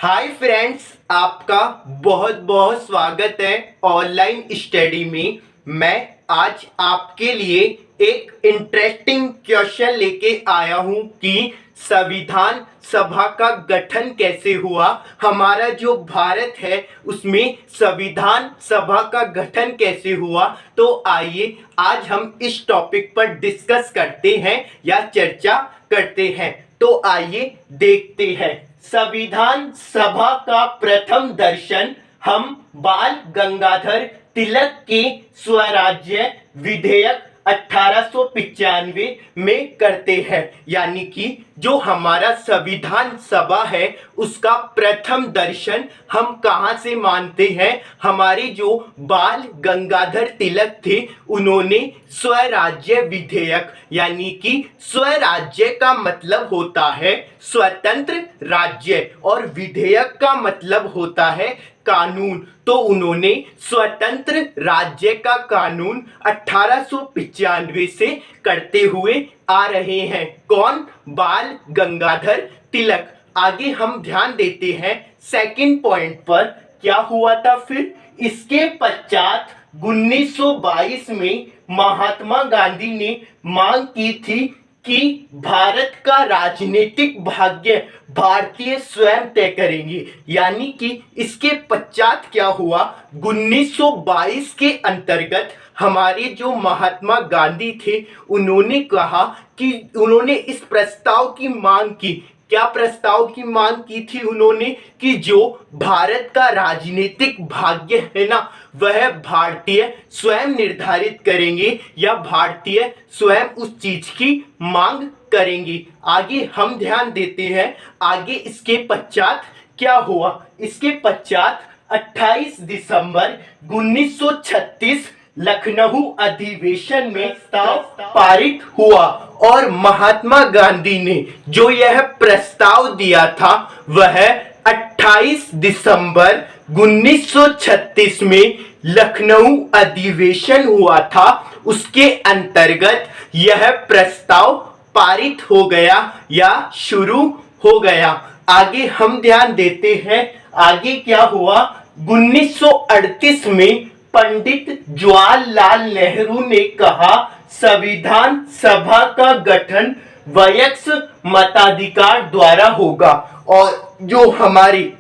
Hi friends, आपका बहुत बहुत स्वागत है ऑनलाइन स्टडी में। मैं आज आपके लिए एक इंटरेस्टिंग क्वेश्चन लेके आया हूं कि संविधान सभा का गठन कैसे हुआ। हमारा जो भारत है उसमें संविधान सभा का गठन कैसे हुआ। तो आइए आज हम इस टॉपिक पर डिस्कस करते हैं या चर्चा करते हैं। तो आइए देखते हैं। संविधान सभा का प्रथम दर्शन हम बाल गंगाधर तिलक के स्वराज्य विधेयक 1895 में करते हैं। यानी कि जो हमारा संविधान सभा है उसका प्रथम दर्शन हम कहां से मानते हैं। हमारे जो बाल गंगाधर तिलक थे उन्होंने स्वराज्य विधेयक, यानी कि स्वराज्य का मतलब होता है स्वतंत्र राज्य और विधेयक का मतलब होता है कानून। तो उन्होंने स्वतंत्र राज्य का कानून 1895 से करते हुए आ रहे हैं। कौन? बाल गंगाधर तिलक। आगे हम ध्यान देते हैं सेकंड पॉइंट पर। क्या हुआ था फिर इसके पश्चात 1922 में महात्मा गांधी ने मांग की थी कि भारत का राजनीतिक भाग्य भारतीय स्वयं तय करेंगे। यानी कि इसके पश्चात क्या हुआ, 1922 के अंतर्गत हमारे जो महात्मा गांधी थे उन्होंने कहा कि उन्होंने इस प्रस्ताव की मांग की। क्या प्रस्ताव की मांग की थी उन्होंने? कि जो भारत का राजनीतिक भाग्य है ना, वह भारतीय स्वयं निर्धारित करेंगे या भारतीय स्वयं उस चीज की मांग करेंगे। आगे हम ध्यान देते हैं। आगे इसके पश्चात क्या हुआ। इसके पश्चात 28 दिसंबर 1936 लखनऊ अधिवेशन में प्रस्ताव पारित हुआ और महात्मा गांधी ने जो यह प्रस्ताव दिया था वह 28 दिसंबर 1936 में लखनऊ अधिवेशन हुआ था। उसके अंतर्गत यह प्रस्ताव पारित हो गया या शुरू हो गया। आगे हम ध्यान देते हैं। आगे क्या हुआ, 1938 में पंडित जवाहरलाल नेहरू ने कहा संविधान सभा का गठन वयस्क मताधिकार द्वारा होगा। और जो हमारी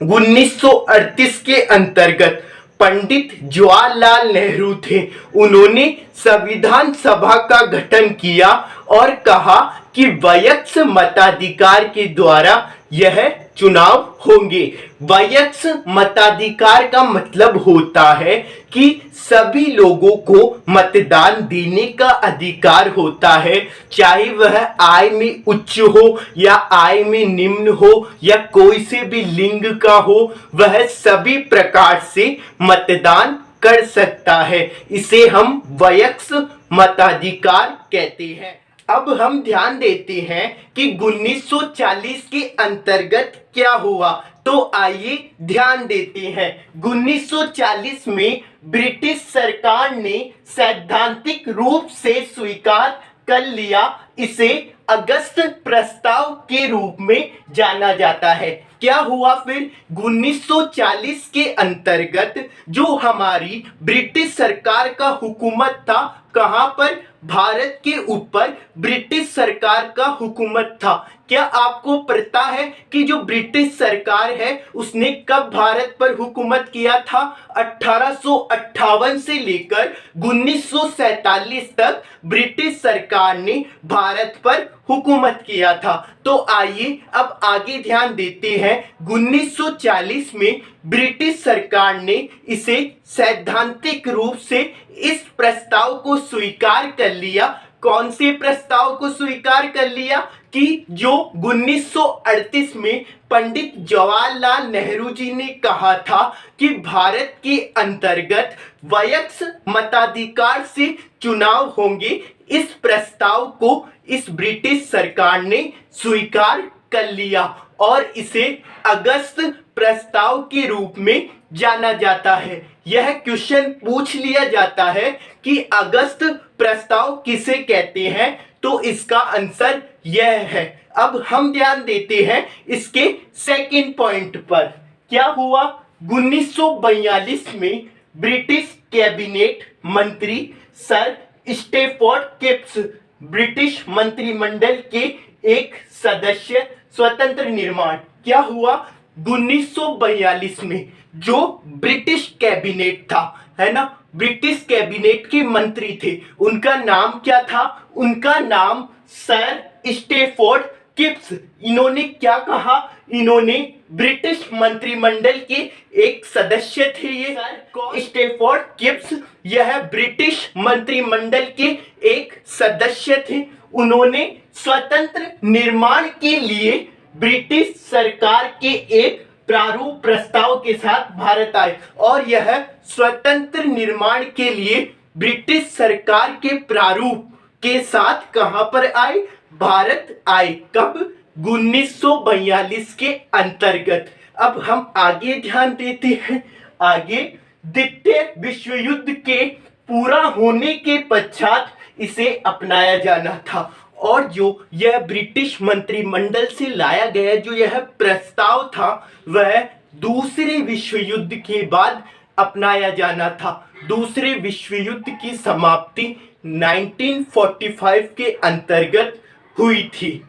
1938 के अंतर्गत पंडित जवाहरलाल नेहरू थे उन्होंने संविधान सभा का गठन किया और कहा कि वयस्क मताधिकार के द्वारा यह चुनाव होंगे। वयस्क मताधिकार का मतलब होता है कि सभी लोगों को मतदान देने का अधिकार होता है, चाहे वह आय में उच्च हो या आय में निम्न हो या कोई से भी लिंग का हो, वह सभी प्रकार से मतदान कर सकता है। इसे हम वयस्क मताधिकार कहते हैं। अब हम ध्यान देते हैं कि 1940 के अंतर्गत क्या हुआ। तो आइए ध्यान देते हैं। 1940 में ब्रिटिश सरकार ने सैद्धांतिक रूप से स्वीकार कर लिया। इसे अगस्त प्रस्ताव के रूप में जाना जाता है। क्या हुआ फिर 1940 के अंतर्गत जो हमारी ब्रिटिश सरकार का हुकूमत था, कहां पर? भारत के ऊपर ब्रिटिश सरकार का हुकूमत था। क्या आपको पता है कि जो ब्रिटिश सरकार है उसने कब भारत पर हुकूमत किया था? 1858 से लेकर 1947 तक ब्रिटिश सरकार ने भारत पर हुकूमत किया था। तो आइए अब आगे ध्यान देते हैं। 1940 में ब्रिटिश सरकार ने इसे सैद्धांतिक रूप से इस प्रस्ताव को स्वीकार कर लिया। कौन से प्रस्ताव को स्वीकार कर लिया? कि जो 1938 में पंडित जवाहरलाल नेहरू जी ने कहा था कि भारत के अंतर्गत वयस्क मताधिकार से चुनाव होंगे, इस प्रस्ताव को इस ब्रिटिश सरकार ने स्वीकार कर लिया और इसे अगस्त प्रस्ताव के रूप में जाना जाता है। यह क्वेश्चन पूछ लिया जाता है कि अगस्त प्रस्ताव किसे कहते हैं। तो इसका आंसर यह है। अब हम ध्यान देते हैं इसके सेकंड पॉइंट पर। क्या हुआ? 1942 में ब्रिटिश कैबिनेट मंत्री सर स्टैफोर्ड किप्स ब्रिटिश मंत्रिमंडल के एक सदस्य स्वतंत्र निर्माण। क्या हुआ? 1942 में जो ब्रिटिश कैबिनेट था, है ना, ब्रिटिश कैबिनेट के मंत्री थे, उनका नाम क्या था? उनका नाम सर स्टैफोर्ड किप्स। इन्होंने क्या कहा? इन्होंने ब्रिटिश मंत्रिमंडल के एक सदस्य थे। ये सर स्टैफोर्ड किप्स यह ब्रिटिश मंत्रिमंडल के एक सदस्य थे। उन्होंने स्वतंत्र निर्माण के लिए ब्रिटिश सरकार के एक प्रारूप प्रस्ताव के साथ भारत आए और यह स्वतंत्र निर्माण के लिए ब्रिटिश सरकार के प्रारूप के साथ कहां पर आए? भारत आए। कब? 1942 के अंतर्गत। अब हम आगे ध्यान देते हैं। आगे द्वितीय विश्व युद्ध के पूरा होने के पश्चात इसे अपनाया जाना था और जो यह ब्रिटिश मंत्रिमंडल से लाया गया जो यह प्रस्ताव था वह दूसरे विश्व युद्ध के बाद अपनाया जाना था। दूसरे विश्व युद्ध की समाप्ति 1945 के अंतर्गत हुई थी।